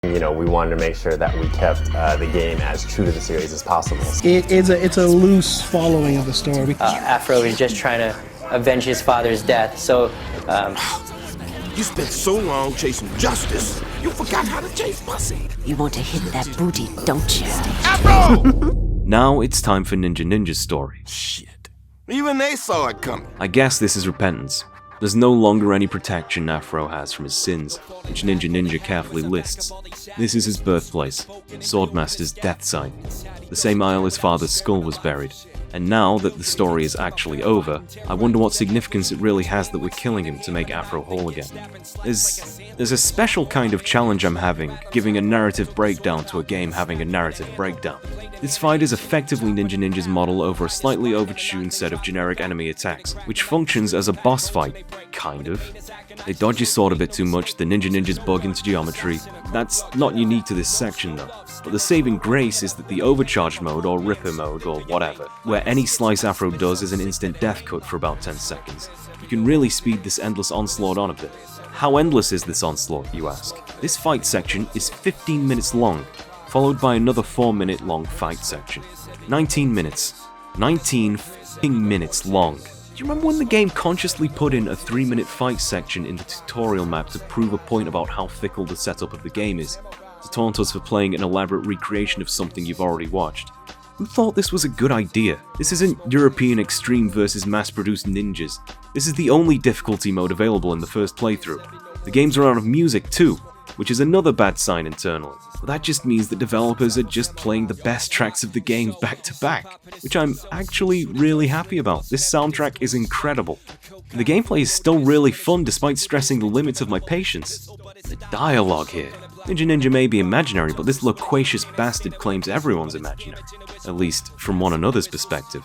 You know, we wanted to make sure that we kept the game as true to the series as possible. It's a loose following of the story. Afro is just trying to avenge his father's death, so... You spent so long chasing justice, you forgot how to chase pussy. You want to hit that booty, don't you? Afro! Now it's time for Ninja Ninja's story. Shit. Even they saw it coming. I guess this is repentance. There's no longer any protection Afro has from his sins, which Ninja Ninja carefully lists. This is his birthplace, Swordmaster's death site, the same isle his father's skull was buried. And now that the story is actually over, I wonder what significance it really has that we're killing him to make Afro whole again. There's a special kind of challenge I'm having, giving a narrative breakdown to a game having a narrative breakdown. This fight is effectively Ninja Ninja's model over a slightly overtuned set of generic enemy attacks, which functions as a boss fight, kind of. They dodge your sword a bit too much, the Ninja Ninjas bug into geometry. That's not unique to this section though. But the saving grace is that the overcharged mode, or Ripper mode, or whatever, where any slice Afro does is an instant death cut for about 10 seconds. You can really speed this endless onslaught on a bit. How endless is this onslaught, you ask? This fight section is 15 minutes long, followed by another 4-minute long fight section. 19 minutes. 19 f***ing minutes long. Do you remember when the game consciously put in a 3-minute fight section in the tutorial map to prove a point about how fickle the setup of the game is? To taunt us for playing an elaborate recreation of something you've already watched. Who thought this was a good idea? This isn't European Extreme versus mass-produced ninjas. This is the only difficulty mode available in the first playthrough. The games are out of music too, which is another bad sign internally. But that just means that developers are just playing the best tracks of the game back to back, which I'm actually really happy about. This soundtrack is incredible. The gameplay is still really fun despite stressing the limits of my patience. The dialogue here. Ninja Ninja may be imaginary, but this loquacious bastard claims everyone's imaginary. At least, from one another's perspective.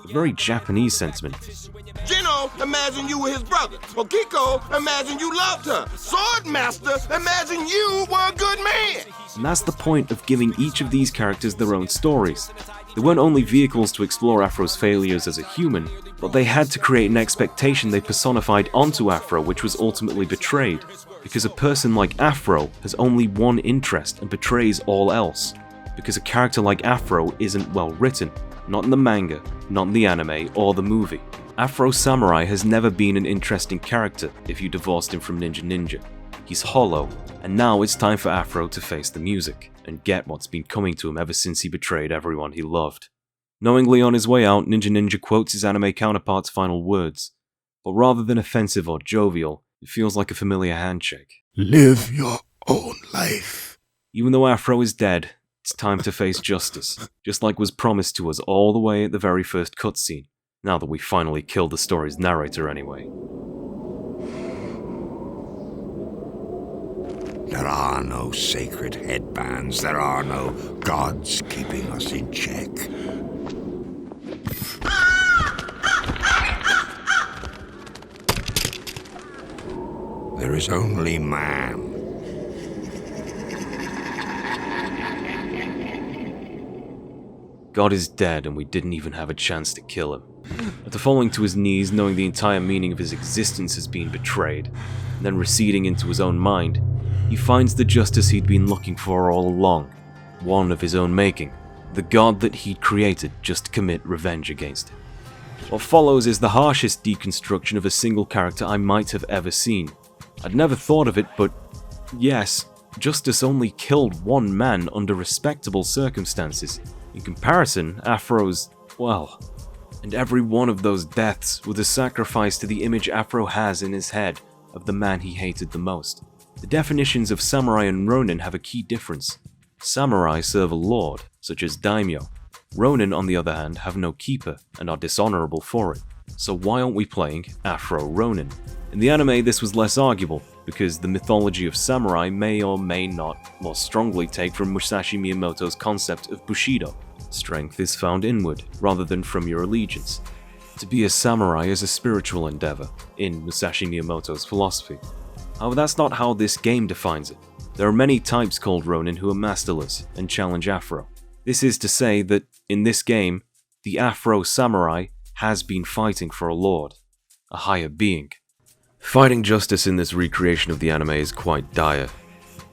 A very Japanese sentiment. Gino, imagine you were his brother. Okiko, imagine you loved her. Swordmaster, imagine you were a good man. And that's the point of giving each of these characters their own stories. They weren't only vehicles to explore Afro's failures as a human, but they had to create an expectation they personified onto Afro which was ultimately betrayed. Because a person like Afro has only one interest and betrays all else. Because a character like Afro isn't well written, not in the manga, not in the anime, or the movie. Afro Samurai has never been an interesting character if you divorced him from Ninja Ninja. He's hollow, and now it's time for Afro to face the music, and get what's been coming to him ever since he betrayed everyone he loved. Knowingly on his way out, Ninja Ninja quotes his anime counterpart's final words, but rather than offensive or jovial, it feels like a familiar handshake. Live your own life. Even though Afro is dead, it's time to face justice, just like was promised to us all the way at the very first cutscene, now that we finally killed the story's narrator anyway. There are no sacred headbands, there are no gods keeping us in check. There is only man. God is dead and we didn't even have a chance to kill him. After falling to his knees, knowing the entire meaning of his existence has been betrayed, and then receding into his own mind, he finds the justice he'd been looking for all along, one of his own making, the god that he'd created just to commit revenge against him. What follows is the harshest deconstruction of a single character I might have ever seen. I'd never thought of it, but yes, justice only killed one man under respectable circumstances. In comparison, Afro's, well, and every one of those deaths was a sacrifice to the image Afro has in his head of the man he hated the most. The definitions of samurai and ronin have a key difference. Samurai serve a lord, such as daimyo. Ronin, on the other hand, have no keeper and are dishonorable for it. So why aren't we playing Afro Ronin? In the anime, this was less arguable, because the mythology of samurai may or may not more strongly take from Musashi Miyamoto's concept of Bushido. Strength is found inward, rather than from your allegiance. To be a samurai is a spiritual endeavor, in Musashi Miyamoto's philosophy. However, that's not how this game defines it. There are many types called Ronin who are masterless and challenge Afro. This is to say that, in this game, the Afro Samurai has been fighting for a lord, a higher being. Fighting justice in this recreation of the anime is quite dire.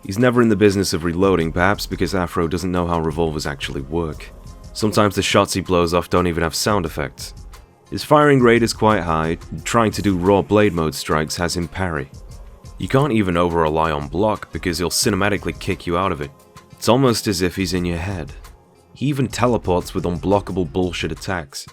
He's never in the business of reloading, perhaps because Afro doesn't know how revolvers actually work. Sometimes the shots he blows off don't even have sound effects. His firing rate is quite high, and trying to do raw blade mode strikes has him parry. You can't even over-rely on block because he'll cinematically kick you out of it. It's almost as if he's in your head. He even teleports with unblockable bullshit attacks.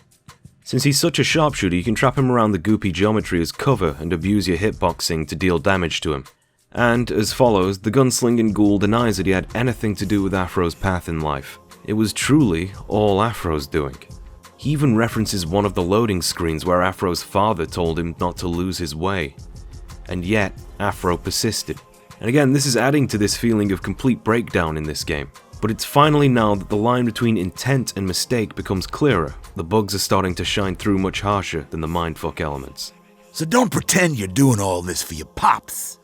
Since he's such a sharpshooter, you can trap him around the goopy geometry as cover and abuse your hitboxing to deal damage to him. And, as follows, the gunslinging ghoul denies that he had anything to do with Afro's path in life. It was truly all Afro's doing. He even references one of the loading screens where Afro's father told him not to lose his way. And yet, Afro persisted. And again, this is adding to this feeling of complete breakdown in this game. But it's finally now that the line between intent and mistake becomes clearer. The bugs are starting to shine through much harsher than the mindfuck elements. So don't pretend you're doing all this for your pops.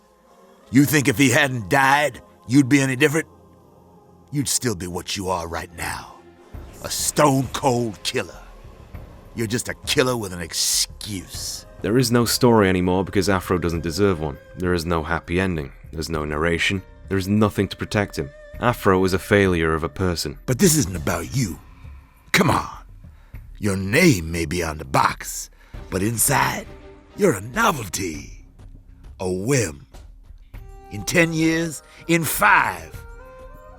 You think if he hadn't died, you'd be any different? You'd still be what you are right now. A stone-cold killer. You're just a killer with an excuse. There is no story anymore because Afro doesn't deserve one. There is no happy ending. There's no narration. There is nothing to protect him. Afro is a failure of a person. But this isn't about you. Come on. Your name may be on the box, but inside, you're a novelty. A whim. In 10 years, in 5,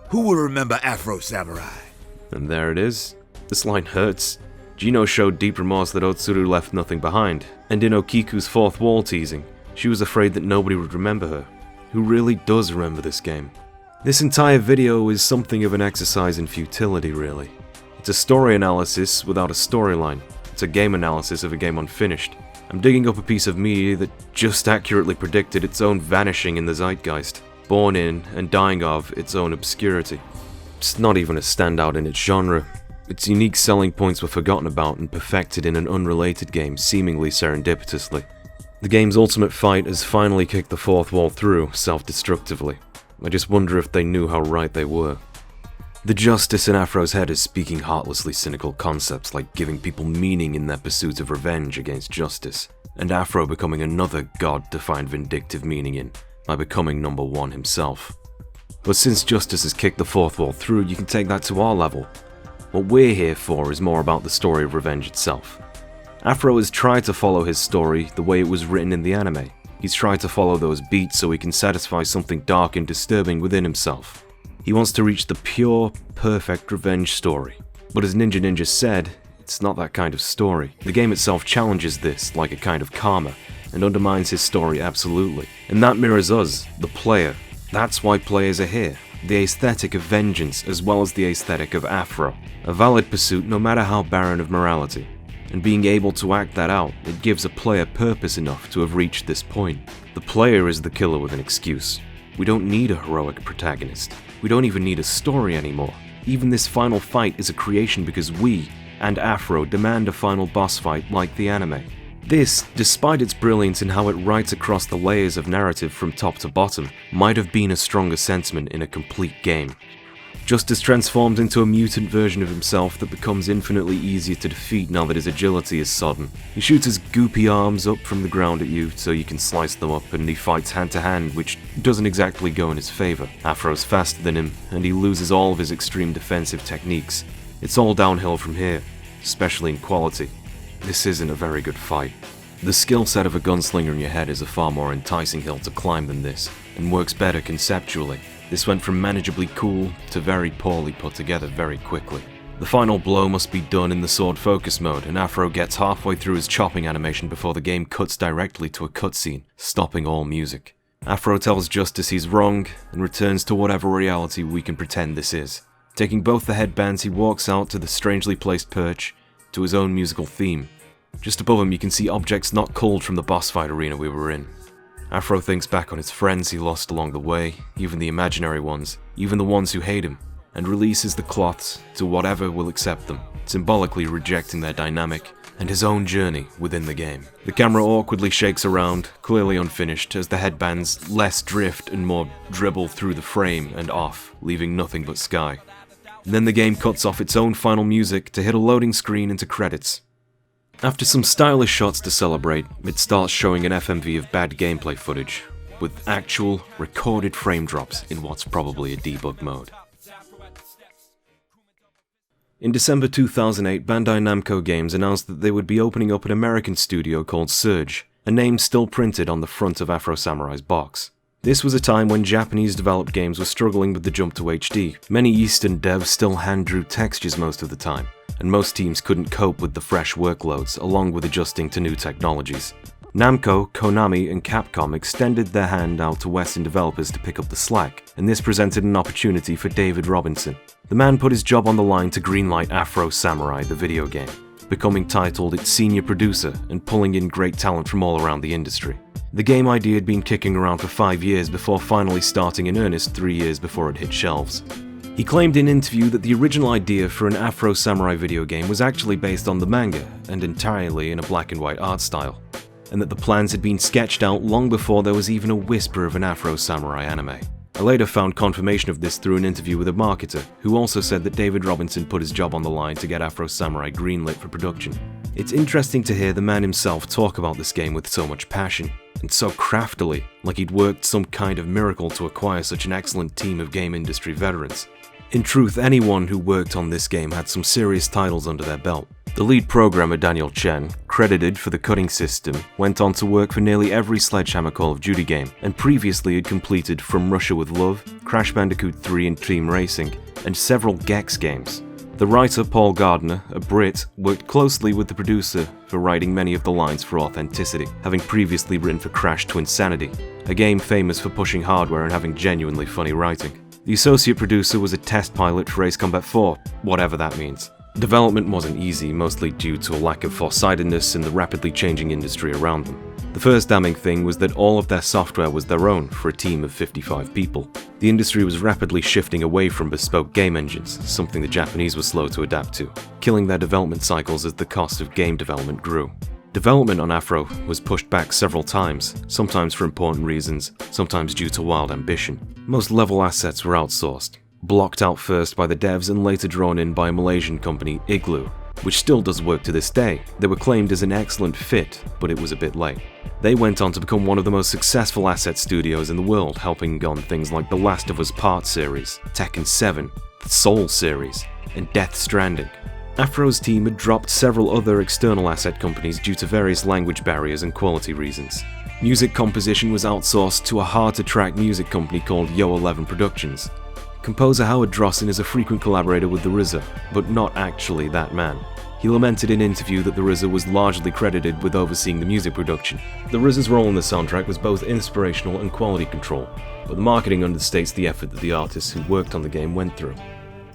who will remember Afro Samurai? And there it is. This line hurts. Jino showed deep remorse that Otsuru left nothing behind, and in Okiku's fourth wall teasing, she was afraid that nobody would remember her. Who really does remember this game? This entire video is something of an exercise in futility, really. It's a story analysis without a storyline. It's a game analysis of a game unfinished. I'm digging up a piece of media that just accurately predicted its own vanishing in the zeitgeist, born in and dying of its own obscurity. It's not even a standout in its genre. Its unique selling points were forgotten about and perfected in an unrelated game, seemingly serendipitously. The game's ultimate fight has finally kicked the fourth wall through, self-destructively. I just wonder if they knew how right they were. The justice in Afro's head is speaking heartlessly cynical concepts like giving people meaning in their pursuit of revenge against justice, and Afro becoming another god to find vindictive meaning in, by becoming number one himself. But since justice has kicked the fourth wall through, you can take that to our level. What we're here for is more about the story of revenge itself. Afro has tried to follow his story the way it was written in the anime. He's tried to follow those beats so he can satisfy something dark and disturbing within himself. He wants to reach the pure, perfect revenge story. But as Ninja Ninja said, it's not that kind of story. The game itself challenges this like a kind of karma, and undermines his story absolutely. And that mirrors us, the player. That's why players are here. The aesthetic of vengeance as well as the aesthetic of Afro. A valid pursuit no matter how barren of morality. And being able to act that out, it gives a player purpose enough to have reached this point. The player is the killer with an excuse. We don't need a heroic protagonist. We don't even need a story anymore. Even this final fight is a creation because we, and Afro, demand a final boss fight like the anime. This, despite its brilliance in how it writes across the layers of narrative from top to bottom, might have been a stronger sentiment in a complete game. Justice transforms into a mutant version of himself that becomes infinitely easier to defeat now that his agility is sodden. He shoots his goopy arms up from the ground at you so you can slice them up, and he fights hand to hand, which doesn't exactly go in his favor. Afro's faster than him, and he loses all of his extreme defensive techniques. It's all downhill from here, especially in quality. This isn't a very good fight. The skill set of a gunslinger in your head is a far more enticing hill to climb than this, and works better conceptually. This went from manageably cool to very poorly put together very quickly. The final blow must be done in the sword focus mode, and Afro gets halfway through his chopping animation before the game cuts directly to a cutscene, stopping all music. Afro tells Justice he's wrong, and returns to whatever reality we can pretend this is. Taking both the headbands, he walks out to the strangely placed perch, to his own musical theme. Just above him you can see objects not culled from the boss fight arena we were in. Afro thinks back on his friends he lost along the way, even the imaginary ones, even the ones who hate him, and releases the cloths to whatever will accept them, symbolically rejecting their dynamic and his own journey within the game. The camera awkwardly shakes around, clearly unfinished, as the headbands less drift and more dribble through the frame and off, leaving nothing but sky. And then the game cuts off its own final music to hit a loading screen into credits. After some stylish shots to celebrate, it starts showing an FMV of bad gameplay footage, with actual, recorded frame drops in what's probably a debug mode. In December 2008, Bandai Namco Games announced that they would be opening up an American studio called Surge, a name still printed on the front of Afro Samurai's box. This was a time when Japanese-developed games were struggling with the jump to HD. Many Eastern devs still hand-drew textures most of the time, and most teams couldn't cope with the fresh workloads, along with adjusting to new technologies. Namco, Konami, and Capcom extended their hand out to Western developers to pick up the slack, and this presented an opportunity for David Robinson. The man put his job on the line to greenlight Afro Samurai, the video game, becoming titled its senior producer and pulling in great talent from all around the industry. The game idea had been kicking around for 5 years before finally starting in earnest 3 years before it hit shelves. He claimed in an interview that the original idea for an Afro Samurai video game was actually based on the manga and entirely in a black and white art style, and that the plans had been sketched out long before there was even a whisper of an Afro Samurai anime. I later found confirmation of this through an interview with a marketer, who also said that David Robinson put his job on the line to get Afro Samurai greenlit for production. It's interesting to hear the man himself talk about this game with so much passion, and so craftily, like he'd worked some kind of miracle to acquire such an excellent team of game industry veterans. In truth, anyone who worked on this game had some serious titles under their belt. The lead programmer Daniel Chen, credited for the cutting system, went on to work for nearly every Sledgehammer Call of Duty game, and previously had completed From Russia with Love, Crash Bandicoot 3 and Team Racing, and several Gex games. The writer Paul Gardner, a Brit, worked closely with the producer for writing many of the lines for authenticity, having previously written for Crash Twinsanity, a game famous for pushing hardware and having genuinely funny writing. The associate producer was a test pilot for Ace Combat 4, whatever that means. Development wasn't easy, mostly due to a lack of foresightedness in the rapidly changing industry around them. The first damning thing was that all of their software was their own for a team of 55 people. The industry was rapidly shifting away from bespoke game engines, something the Japanese were slow to adapt to, killing their development cycles as the cost of game development grew. Development on Afro was pushed back several times, sometimes for important reasons, sometimes due to wild ambition. Most level assets were outsourced, blocked out first by the devs and later drawn in by a Malaysian company, Igloo, which still does work to this day. They were claimed as an excellent fit, but it was a bit late. They went on to become one of the most successful asset studios in the world, helping on things like The Last of Us Part series, Tekken 7, the Soul series, and Death Stranding. Afro's team had dropped several other external asset companies due to various language barriers and quality reasons. Music composition was outsourced to a hard-to-track music company called Yo 11 Productions. Composer Howard Drossin is a frequent collaborator with the RZA, but not actually that man. He lamented in an interview that the RZA was largely credited with overseeing the music production. The RZA's role in the soundtrack was both inspirational and quality control, but the marketing understates the effort that the artists who worked on the game went through.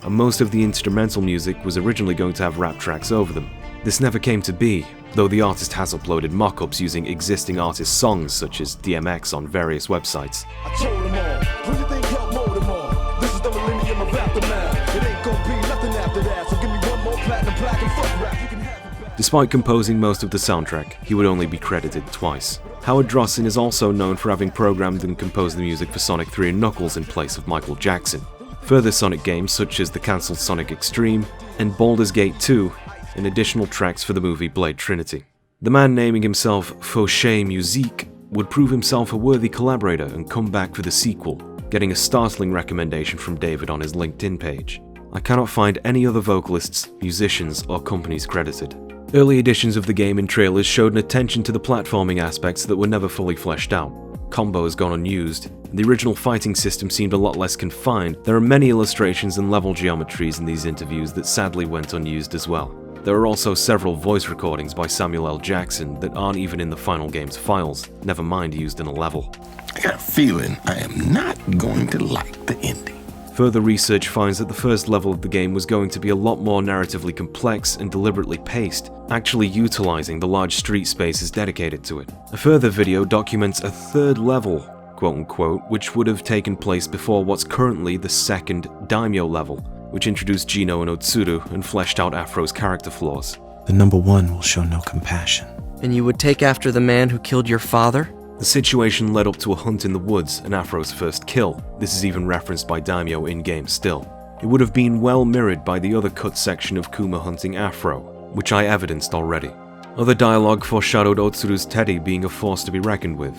And most of the instrumental music was originally going to have rap tracks over them. This never came to be, though the artist has uploaded mock-ups using existing artists' songs such as DMX on various websites. I told them all, who you think helped mold them all? This is the millennium of aftermath. It ain't gonna be nothing after that, so give me one more platinum plaque and fuck rap. You can have it back. Despite composing most of the soundtrack, he would only be credited twice. Howard Drossin is also known for having programmed and composed the music for Sonic 3 and Knuckles in place of Michael Jackson. Further Sonic games such as the cancelled Sonic Extreme and Baldur's Gate 2, and additional tracks for the movie Blade Trinity. The man naming himself Fauché Musique would prove himself a worthy collaborator and come back for the sequel, getting a startling recommendation from David on his LinkedIn page. I cannot find any other vocalists, musicians, or companies credited. Early editions of the game and trailers showed an attention to the platforming aspects that were never fully fleshed out. Combos gone unused. The original fighting system seemed a lot less confined. There are many illustrations and level geometries in these interviews that sadly went unused as well. There are also several voice recordings by Samuel L. Jackson that aren't even in the final game's files, never mind used in a level. I got a feeling I am not going to like the ending. Further research finds that the first level of the game was going to be a lot more narratively complex and deliberately paced, actually utilizing the large street spaces dedicated to it. A further video documents a third level, quote-unquote, which would have taken place before what's currently the second Daimyo level, which introduced Gino and Otsuru and fleshed out Afro's character flaws. The number one will show no compassion. And you would take after the man who killed your father? The situation led up to a hunt in the woods and Afro's first kill. This is even referenced by Daimyo in-game still. It would have been well mirrored by the other cut section of Kuma hunting Afro, which I evidenced already. Other dialogue foreshadowed Otsuru's Teddy being a force to be reckoned with.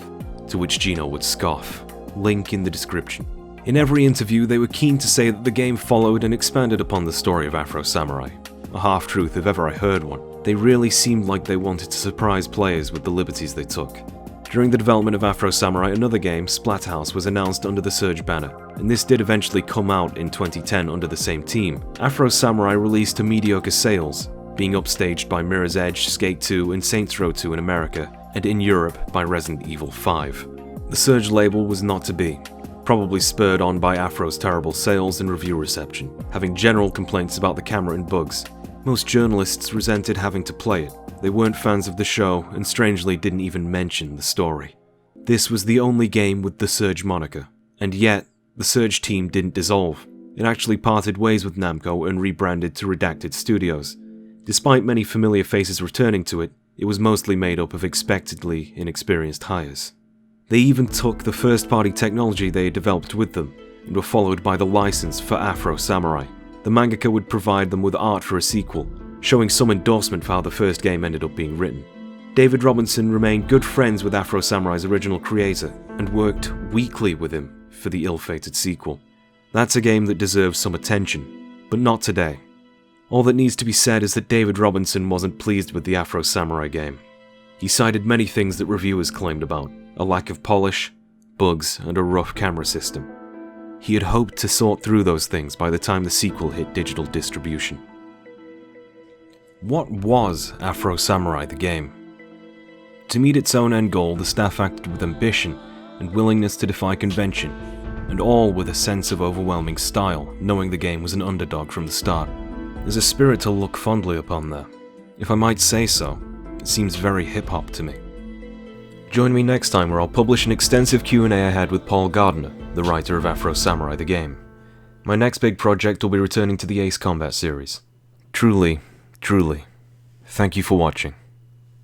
to which Gino would scoff. Link in the description. In every interview, they were keen to say that the game followed and expanded upon the story of Afro Samurai. A half-truth if ever I heard one. They really seemed like they wanted to surprise players with the liberties they took. During the development of Afro Samurai, another game, Splathouse, was announced under the Surge banner, and this did eventually come out in 2010 under the same team. Afro Samurai released to mediocre sales, being upstaged by Mirror's Edge, Skate 2, and Saints Row 2 in America, and in Europe by Resident Evil 5. The Surge label was not to be, probably spurred on by Afro's terrible sales and review reception, having general complaints about the camera and bugs. Most journalists resented having to play it. They weren't fans of the show, and strangely didn't even mention the story. This was the only game with the Surge moniker, and yet, the Surge team didn't dissolve. It actually parted ways with Namco and rebranded to Redacted Studios. Despite many familiar faces returning to it, it was mostly made up of expectedly inexperienced hires. They even took the first-party technology they had developed with them, and were followed by the license for Afro Samurai. The mangaka would provide them with art for a sequel, showing some endorsement for how the first game ended up being written. David Robinson remained good friends with Afro Samurai's original creator, and worked weekly with him for the ill-fated sequel. That's a game that deserves some attention, but not today. All that needs to be said is that David Robinson wasn't pleased with the Afro Samurai game. He cited many things that reviewers claimed about, a lack of polish, bugs, and a rough camera system. He had hoped to sort through those things by the time the sequel hit digital distribution. What was Afro Samurai the game? To meet its own end goal, the staff acted with ambition and willingness to defy convention, and all with a sense of overwhelming style, knowing the game was an underdog from the start. There's a spirit to look fondly upon there. If I might say so, it seems very hip-hop to me. Join me next time where I'll publish an extensive Q&A I had with Paul Gardner, the writer of Afro Samurai the game. My next big project will be returning to the Ace Combat series. Truly, thank you for watching.